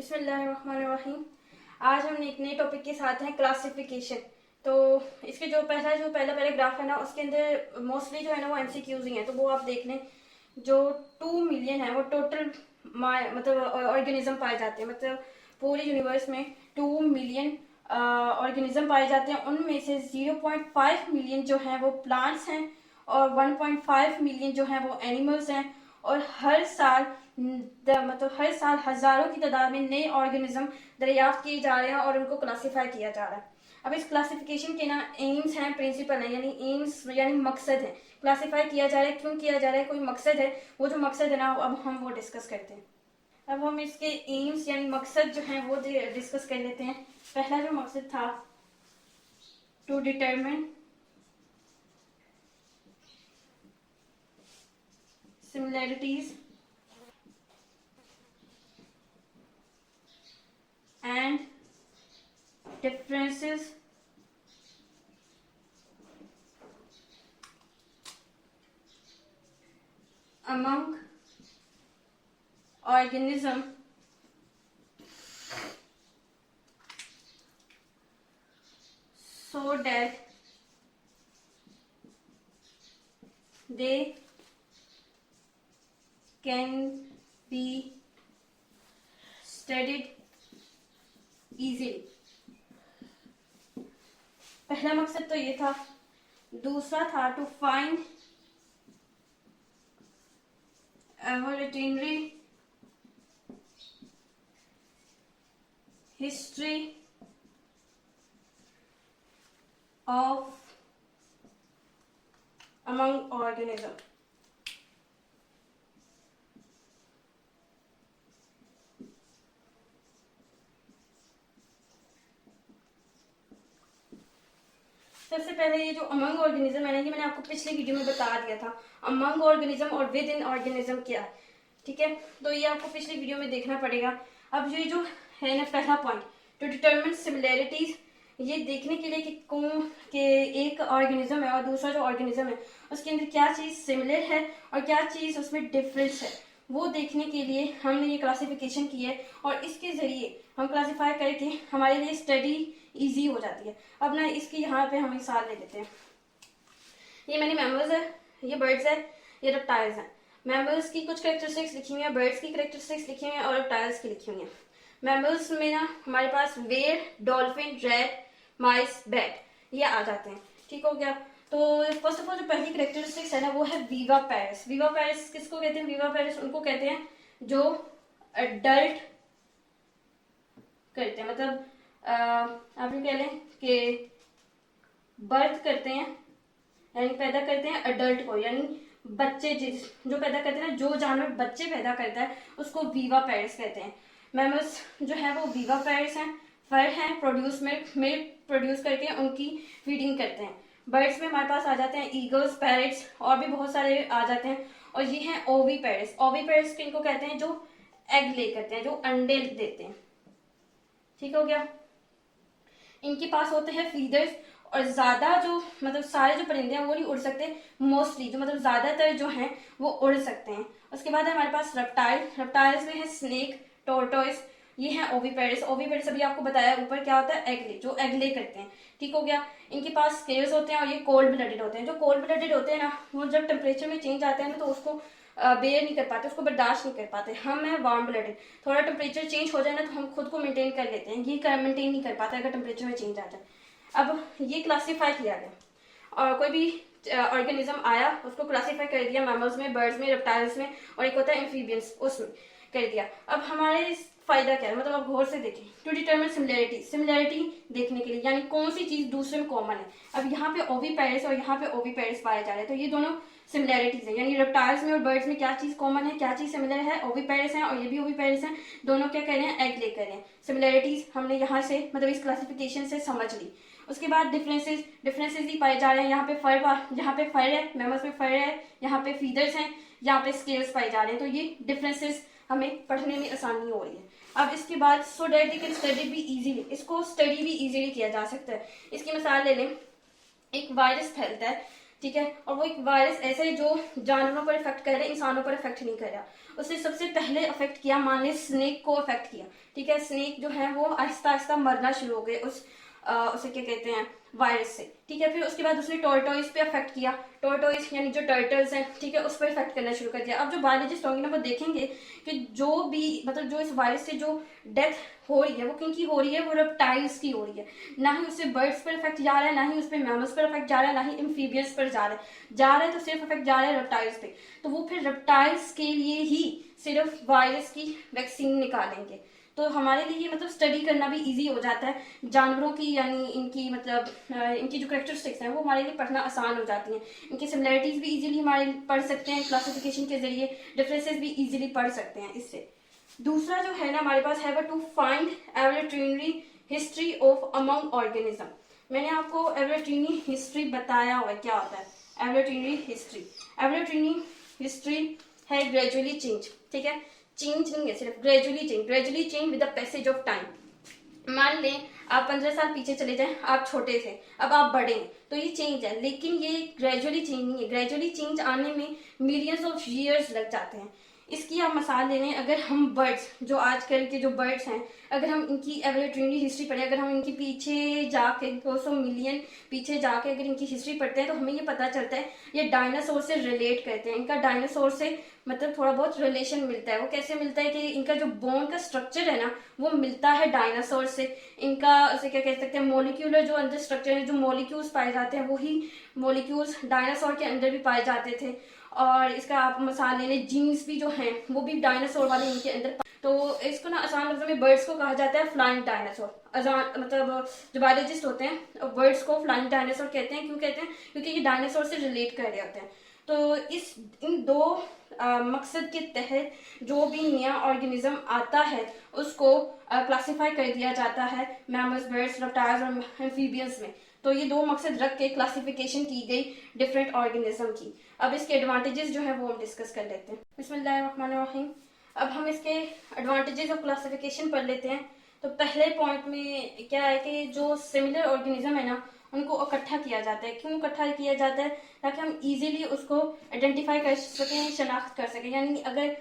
बिस्मिल्लाहिर्रहमानिर्रहीम। आज हम एक नए टॉपिक के साथ हैं, क्लासिफिकेशन। तो इसके जो पहला पैराग्राफ है ना, उसके अंदर मोस्टली जो है ना वो एमसीक्यूज ही हैं, तो वो आप देख लें। जो 2 मिलियन है वो टोटल मतलब ऑर्गेनिज्म पाए जाते हैं, मतलब पूरे यूनिवर्स में 2 मिलियन ऑर्गेनिज्म पाए जाते हैं। उनमें से 0.5 मिलियन जो है वो प्लांट्स हैं और 1.5 मिलियन जो है वो एनिमल्स हैं। और हर साल मतलब हर साल हजारों की तादाद में नए ऑर्गेनिज्म दरियाफ्त किए जा रहे हैं और उनको क्लासिफाई किया जा रहा है। अब इस क्लासिफिकेशन के ना एम्स हैं, प्रिंसिपल हैं, यानी एम्स यानी मकसद है। क्लासिफाई किया जा रहा है, क्यों किया जा रहा है, कोई मकसद है। वो जो मकसद है ना, अब हम वो डिस्कस करते हैं। अब हम इसके एम्स यानी मकसद जो है वो डिस्कस कर लेते हैं। पहला जो मकसद था, to determine similarities and differences among organism so that they can be studied easily। पहला मकसद तो ये था। दूसरा था to find evolutionary history of among organism। सबसे पहले ये जो अमंग ऑर्गेनिज्म है ना, ये मैंने आपको पिछली वीडियो में बता दिया था। अमंग ऑर्गेनिज्म और विद इन ऑर्गेनिज्म क्या है, ठीक है। तो ये आपको पिछली वीडियो में देखना पड़ेगा। अब ये जो है ना पहला पॉइंट, टू डिटरमिन सिमिलैरिटीज, ये देखने के लिए कि कौन के एक ऑर्गेनिज्म है और दूसरा जो ऑर्गेनिज्म है उसके अंदर क्या चीज सिमिलर है और क्या चीज उसमें डिफरेंस है, वो देखने के लिए हमने ये क्लासिफिकेशन की है। और इसके जरिए हम क्लासिफाई करके हमारे लिए स्टडी इजी हो जाती है। अब ना इसकी यहाँ पे हम मिसाल ले लेते हैं। ये मैंने मैमल्स है, ये बर्ड्स है, ये रेप्टाइल्स हैं। मैमल्स की कुछ करेक्टरिस्टिक्स लिखी हुई है, बर्ड्स की करेक्टरिस्टिक्स लिखी हुई है और रेप्टाइल्स की लिखी हुई है। मैमल्स में ना हमारे पास वेयर, डॉल्फिन, रैट, माइस, बैट ये आ जाते हैं, ठीक हो गया। तो फर्स्ट ऑफ ऑल जो पहली करेक्टरिस्टिक्स है ना वो है वीवा पैरिस। वीवा पैरिस किसको कहते हैं? वीवा पैरिस उनको कहते हैं जो अडल्ट करते हैं, मतलब आप ये कह लें कि बर्थ करते हैं यानी पैदा करते हैं अडल्ट को, यानी बच्चे जो पैदा करते हैं ना, जो जानवर बच्चे पैदा करता है उसको वीवा पैरिस कहते हैं। मैमल्स जो है वो वीवा पैरिस हैं, फर हैं, प्रोड्यूस मिल्क प्रोड्यूस करके उनकी फीडिंग करते हैं। बर्ड्स में हमारे पास आ जाते हैं ईगल्स, पैरट्स और भी बहुत सारे आ जाते हैं। और ये हैं ओवी पैरिस। ओवी पैरिस किनको कहते हैं? जो एग ले करते हैं, जो अंडे देते हैं, ठीक हो गया। इनके पास होते हैं फीदर्स और ज्यादा जो मतलब सारे जो परिंदे हैं वो नहीं उड़ सकते, मोस्टली जो मतलब ज्यादातर जो हैं वो उड़ सकते हैं। उसके बाद है हमारे पास रेप्टाइल्स में है स्नेक, टोर्टोइस, ये है ओविपेरिस। ओविपेरिस अभी आपको बताया ऊपर क्या होता है, एगले, जो एगले करते हैं, ठीक हो गया। इनके पास स्केल्स होते हैं और ये कोल्ड ब्लडेड होते हैं। जो कोल्ड ब्लडेड होते हैं ना, वो जब टेम्परेचर में चेंज आता है ना तो उसको बेयर नहीं कर पाते, उसको बर्दाश्त नहीं कर पाते। हम है वार्म ब्लडेड, थोड़ा टेम्परेचर चेंज हो जाए ना तो हम खुद को मेंटेन कर लेते हैं, ये मेंटेन नहीं कर पाते अगर टेम्परेचर में चेंज आ जाए। अब ये क्लासीफाई किया गया और कोई भी ऑर्गेनिज्म आया उसको क्लासीफाई कर दिया, मैमल्स में, बर्ड्स में, रेप्टाइल्स में और एक होता है एम्फीबियंस, उसमें कर दिया। अब हमारे फायदा क्या है, मतलब आप गौर से देखें। टू डिटरमिन सिमिलैरिटी देखने के लिए, यानी कौन सी चीज दूसरे में कॉमन है। अब यहाँ पे ओविपेरिस और यहाँ पे ओविपेरिस पाए जा रहे हैं, तो ये दोनों सिमिलैरिटीज है, यानी रेप्टाइल्स में और बर्ड्स में क्या चीज कॉमन है, क्या चीज सिमिलर है। ओविपेरिस है और ये भी ओविपेरिस है, दोनों क्या कर रहे हैं, एग ले कर रहे हैं। सिमिलैरिटीज हमने यहाँ से मतलब इस क्लासिफिकेशन से समझ ली। उसके बाद डिफरेंसेस ही पाए जा रहे हैं। यहाँ पे फर है, मैमल्स में फर है, यहाँ पे फीदर्स हैं, यहाँ पे स्केल्स पाए जा रहे हैं। तो ये डिफरेंसेस हमें पढ़ने में आसानी हो रही है। अब इसके बाद सो डेट यू कैन स्टडी भी इजीली, इसको स्टडी भी इजीली किया जा सकता है। इसकी मिसाल ले लें, एक वायरस फैलता है ठीक है। और वो एक वायरस ऐसा है जो जानवरों पर इफेक्ट कर रहा है, इंसानों पर इफेक्ट नहीं कर रहा। उसने सबसे पहले अफेक्ट किया, मान ली स्नेक को अफेक्ट किया, ठीक है। स्नेक जो है वो आहिस्ता आहिस्ता मरना शुरू हो गए उसे क्या कहते हैं, वायरस से, ठीक है। फिर उसके बाद उसने टॉर्टोइस पे अफेक्ट किया, टॉर्टोइस यानी जो टर्टल्स हैं, ठीक है, उस पर इफेक्ट करना शुरू कर दिया। अब जो बायोलॉजिस्ट होंगे ना वो देखेंगे कि जो भी मतलब जो इस वायरस से जो डेथ हो रही है वो किनकी हो रही है, वो रेप्टाइल्स की हो रही है। ना ही उससे बर्ड्स पर इफेक्ट जा रहा है, ना ही उस पर मैमल्स पर इफेक्ट जा रहा है, ना ही एम्फीबियंस पर जा रहा है तो सिर्फ इफेक्ट जा रहा है रेप्टाइल्स पे। तो वो फिर रेप्टाइल्स के लिए ही सिर्फ वायरस की वैक्सीन निकालेंगे। तो हमारे लिए मतलब स्टडी करना भी इजी हो जाता है, जानवरों की यानी इनकी मतलब इनकी जो करेक्टरिस्टिक्स हैं वो हमारे लिए पढ़ना आसान हो जाती हैं। इनकी सिमिलरिटीज भी इजीली हमारे पढ़ सकते हैं, क्लासिफिकेशन के जरिए डिफरेंसेस भी इजीली पढ़ सकते हैं इससे। दूसरा जो है ना हमारे पास है वो to find evolutionary history of among organism. मैंने आपको एवोल्यूशनरी हिस्ट्री बताया हुआ है क्या होता है एवोल्यूशनरी हिस्ट्री। एवोल्यूशनरी हिस्ट्री है ग्रेजुअली चेंज, ठीक है, चेंज नहीं है, सिर्फ gradually change with the passage of time. मान लें आप 15 साल पीछे चले जाएं, आप छोटे थे, अब आप बड़े हैं, तो ये चेंज है, लेकिन ये ग्रेजुअली चेंज नहीं है। ग्रेजुअली चेंज आने में मिलियंस ऑफ ईयर्स लग जाते हैं। इसकी आप मिसाल ले लें, अगर हम बर्ड्स जो आजकल के जो बर्ड्स हैं, अगर हम इनकी एवोल्यूशनरी हिस्ट्री पढ़ें, अगर हम इनके पीछे जाके 200 मिलियन पीछे जाके अगर इनकी हिस्ट्री पढ़ते हैं तो हमें ये पता चलता है ये डायनासोर से रिलेट करते हैं। इनका डायनासोर से मतलब थोड़ा बहुत रिलेशन मिलता है। वो कैसे मिलता है कि इनका जो बोन का स्ट्रक्चर है ना वो मिलता है डायनासोर से। इनका उसे क्या कह सकते हैं, मोलिक्यूलर जो अंदर स्ट्रक्चर है, जो मोलिक्यूल्स पाए जाते हैं वही मोलिक्यूल्स डायनासोर के अंदर भी पाए जाते थे। और इसका आप मिसाल ले लें, जीन्स भी जो हैं वो भी डायनासोर वाले इनके अंदर। तो इसको ना आसान लफ्जों में बर्ड्स को कहा जाता है फ्लाइंग डायनासोर। मतलब जो बायोलॉजिस्ट होते हैं बर्ड्स को फ्लाइंग डायनासोर कहते हैं। क्यों कहते हैं? क्योंकि ये डायनासोर से रिलेट कर रहे होते हैं। तो इन दो मकसद के तहत जो भी नया ऑर्गेनिज्म आता है उसको क्लासिफाई कर दिया जाता है मैमल्स, बर्ड्स, रेप्टाइल्स और एम्फीबियंस में। तो ये दो मकसद रख के क्लासिफिकेशन की गई डिफरेंट ऑर्गेनिज्म की। अब इसके एडवांटेजेस जो है वो हम डिस्कस कर लेते हैं। बिस्मिल्लाहिर्रहमानिर्रहीम। अब हम इसके एडवांटेजेस ऑफ क्लासिफिकेशन पढ़ लेते हैं। तो पहले पॉइंट में क्या है कि जो सिमिलर ऑर्गेनिज्म है ना उनको इकट्ठा किया जाता है। क्यों इकट्ठा किया जाता है? ताकि हम इजीली उसको आइडेंटिफाई कर सकें, शनाख्त कर सकें। यानी अगर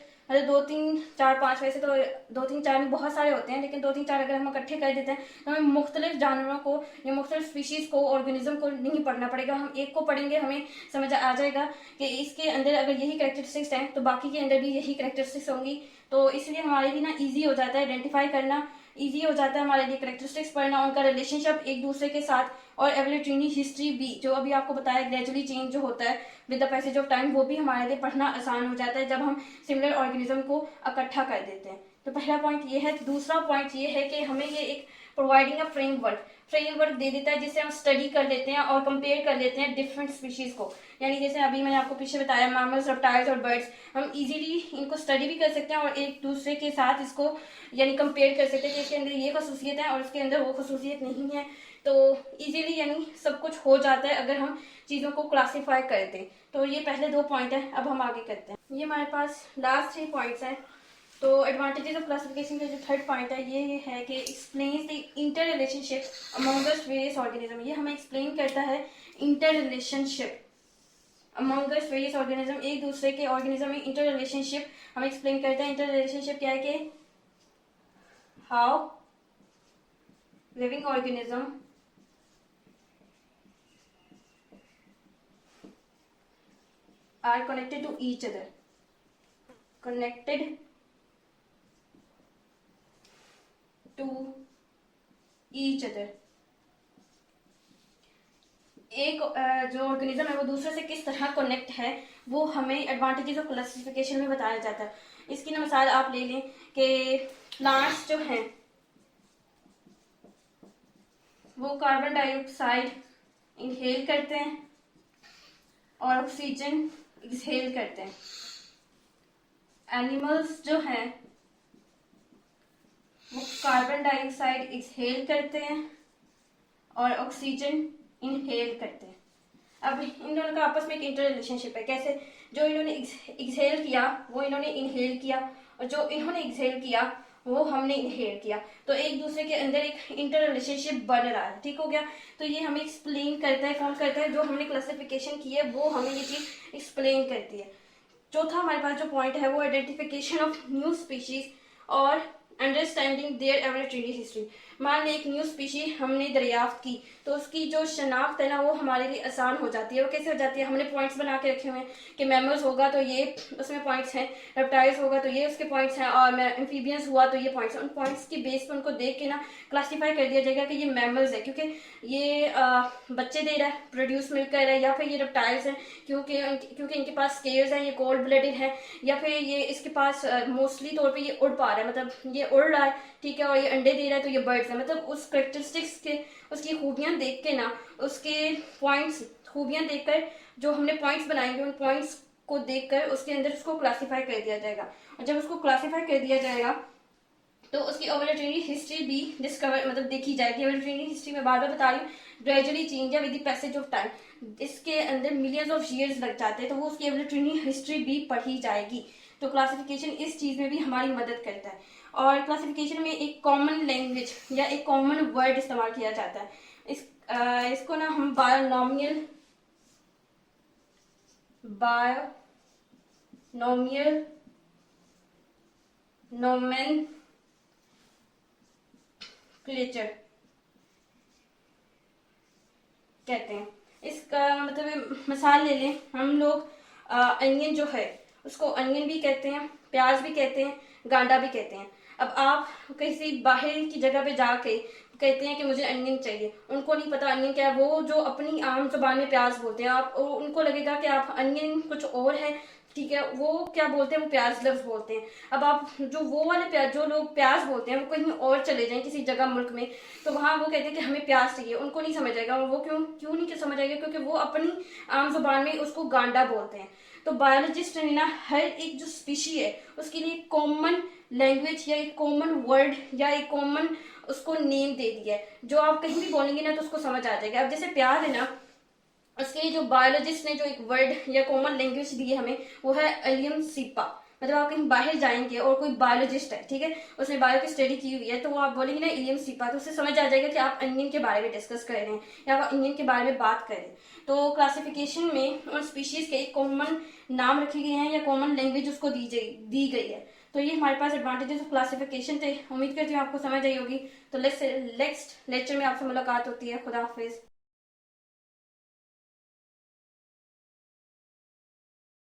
2, 3, 4, 5, वैसे तो 2, 3, 4 में बहुत सारे होते हैं, लेकिन 2, 3, 4 अगर हम इकट्ठे कर देते हैं तो हमें मुख्तलिफ जानवरों को या मुख्तलिफ स्पीशीज को, ऑर्गेनिज्म को नहीं पढ़ना पड़ेगा। हम एक को पढ़ेंगे, हमें समझ आ जाएगा कि इसके अंदर अगर यही करेक्टरिस्टिक्स हैं तो बाकी के अंदर भी यही करेक्टरिस्टिक्स होंगी। तो इसलिए हमारे लिए ना ईजी हो जाता है आइडेंटिफाई करना, ईजी हो जाता है हमारे लिए करेक्टरिस्टिक्स पढ़ना, उनका रिलेशनशिप एक दूसरे के साथ। और एवोल्यूशनरी हिस्ट्री भी जो अभी आपको बताया ग्रेजुअली चेंज जो होता है with the passage of time, वो भी हमारे लिए पढ़ना आसान हो जाता है जब हम सिमिलर ऑर्गेनिज्म को इकट्ठा कर देते हैं। तो पहला पॉइंट ये है। दूसरा पॉइंट ये है कि हमें ये एक प्रोवाइडिंग अ फ्रेमवर्क दे देता है जिससे हम स्टडी कर लेते हैं और कंपेयर कर लेते हैं डिफरेंट स्पीशीज को। यानी जैसे अभी मैंने आपको पीछे बताया मैमल्स, रेप्टाइल्स और बर्ड्स, हम इजीली इनको स्टडी भी कर सकते हैं और एक दूसरे के साथ इसको यानी कंपेयर कर सकते हैं कि इसके अंदर ये खसूसियत है और इसके अंदर वो खसूसियत नहीं है। तो इजीली यानी सब कुछ हो जाता है अगर हम चीज़ों को क्लासीफाई कर दें। तो ये पहले 2 पॉइंट है। अब हम आगे करते हैं। ये हमारे पास लास्ट 3 पॉइंट्स हैं। तो एडवांटेजेस ऑफ क्लासिफिकेशन का जो थर्ड पॉइंट है ये है कि explains the inter relationship amongst various organism. ये हमें एक्सप्लेन करता है inter relationship amongst various organism, एक दूसरे के ऑर्गेनिज्म में इंटर रिलेशनशिप हम एक्सप्लेन करते हैं। इंटर रिलेशनशिप क्या है कि how living organism are connected to each other, connected to each other। एक जो ऑर्गेनिज्म है वो दूसरे से किस तरह कनेक्ट है वो हमें एडवांटेजेस ऑफ क्लासिफिकेशन में बताया जाता है। इसकी ना मिसाल आप ले लें कि प्लांट्स जो हैं वो कार्बन डाइऑक्साइड इनहेल करते हैं और ऑक्सीजन एक्सहेल करते हैं। एनिमल्स जो हैं वो कार्बन डाइऑक्साइड एक्सहेल करते हैं और ऑक्सीजन इनहेल करते हैं। अब इन दोनों का आपस में एक इंटर रिलेशनशिप है। कैसे? जो इन्होंने एक्सहेल किया वो इन्होंने इनहेल किया और जो इन्होंने एक्सहेल किया वो हमने इनहेरिट किया। तो एक दूसरे के अंदर एक इंटर रिलेशनशिप बन रहा है, ठीक हो गया। तो ये हमें एक्सप्लेन करता है, कौन करता है, जो हमने क्लासिफिकेशन की है वो हमें ये चीज एक्सप्लेन करती है। चौथा हमारे पास जो पॉइंट है वो आइडेंटिफिकेशन ऑफ न्यू स्पीशीज और अंडरस्टैंडिंग देयर एवोल्यूशनरी हिस्ट्री। मान ली एक न्यू स्पीशी हमने दरियाफ्त की, तो उसकी जो शनाख्त है ना वो हमारे लिए आसान हो जाती है। वो कैसे हो जाती है, हमने पॉइंट्स बना के रखे हुए हैं कि मैमल्स होगा तो ये उसमें पॉइंट्स हैं, रेप्टाइल्स होगा तो ये उसके पॉइंट्स हैं, और एम्फीबियंस हुआ तो ये पॉइंट्स। उन पॉइंट्स की बेस पे उनको देख के ना क्लासीफाई कर दिया जाएगा कि ये मैमल्स है क्योंकि ये बच्चे दे रहा है, प्रोड्यूस मिल्क कर रहा है, या फिर ये रेप्टाइल्स हैं क्योंकि इनके पास स्केल्स हैं, ये कोल्ड ब्लडेड है, या फिर ये इसके पास मोस्टली तौर पे ये उड़ पा रहा है, मतलब ये उड़ रहा है, ठीक है, और ये अंडे दे रहा है, तो ये बर्ड्स है। मतलब उस करेक्टरिस्टिक्स के उसकी खूबियां देख के ना, उसके पॉइंट्स खूबियां देखकर जो हमने पॉइंट्स बनाएंगे उन पॉइंट्स को देखकर उसके अंदर उसको क्लासीफाई कर दिया जाएगा। और जब उसको क्लासीफाई कर दिया जाएगा तो उसकी एवोल्यूशनरी हिस्ट्री भी डिस्कवर मतलब देखी जाएगी। एवोल्यूशनरी हिस्ट्री में बार बार बता रही हूँ, ग्रेजुअली चेंज है with the passage of time. इसके अंदर मिलियंस ऑफ ईयर्स लग जाते हैं, तो वो उसकी एवोल्यूशनरी हिस्ट्री भी पढ़ी जाएगी। तो क्लासिफिकेशन इस चीज में भी हमारी मदद करता है। और क्लासिफिकेशन में एक कॉमन लैंग्वेज या एक कॉमन वर्ड इस्तेमाल किया जाता है। इसको ना हम बायोनोमियल नोमेनक्लेचर कहते हैं। इसका मतलब मिसाल ले लें, हम लोग अनियन जो है उसको अनियन भी कहते हैं, प्याज भी कहते हैं, गांडा भी कहते हैं। अब आप किसी बाहर की जगह पे जाके कहते हैं कि मुझे अनियन चाहिए, उनको नहीं पता अनियन क्या है, वो जो अपनी आम जुबान में प्याज बोलते हैं, आप उनको लगेगा कि आप अनियन कुछ और है, ठीक है, वो क्या बोलते हैं, वो प्याज लफ्ज बोलते हैं। अब आप जो वो वाले प्याज, जो लोग प्याज बोलते हैं, वो कहीं और चले जाएं किसी जगह मुल्क में, तो वहां वो कहते हैं कि हमें प्याज चाहिए, उनको नहीं समझ आएगा। वो क्यों नहीं समझ आएगा, क्योंकि वो अपनी आम जुबान में उसको गांडा बोलते हैं। तो बायोलॉजिस्ट ने ना हर एक जो स्पीशी है उसके लिए कॉमन लैंग्वेज या एक कॉमन वर्ड या एक कॉमन उसको नेम दे दिया है, जो आप कहीं भी बोलेंगे ना तो उसको समझ आ जाएगा। अब जैसे प्याज है ना, उसके लिए जो बायोलॉजिस्ट ने जो एक वर्ड या कॉमन लैंग्वेज दी है हमें, वो है एलियम सीपा। मतलब आप कहीं बाहर जाएंगे और कोई बायोलॉजिस्ट है, ठीक है, उसने बायो की स्टडी की हुई है, तो वो आप बोलेंगे ना इलियम सीपा, तो उससे समझ आ जाएगा कि आप अनियन के बारे में डिस्कस कर रहे हैं या आप अनियन के बारे में बात कर रहे हैं। तो क्लासिफिकेशन में उन स्पीशीज के एक कॉमन नाम रखे गए हैं या कॉमन लैंग्वेज उसको दी गई है। तो ये हमारे पास एडवांटेजेस ऑफ क्लासिफिकेशन थे। उम्मीद करती हूँ आपको समझ आई होगी। तो नेक्स्ट लेक्चर में आपसे मुलाकात होती है। खुदा हाफिज।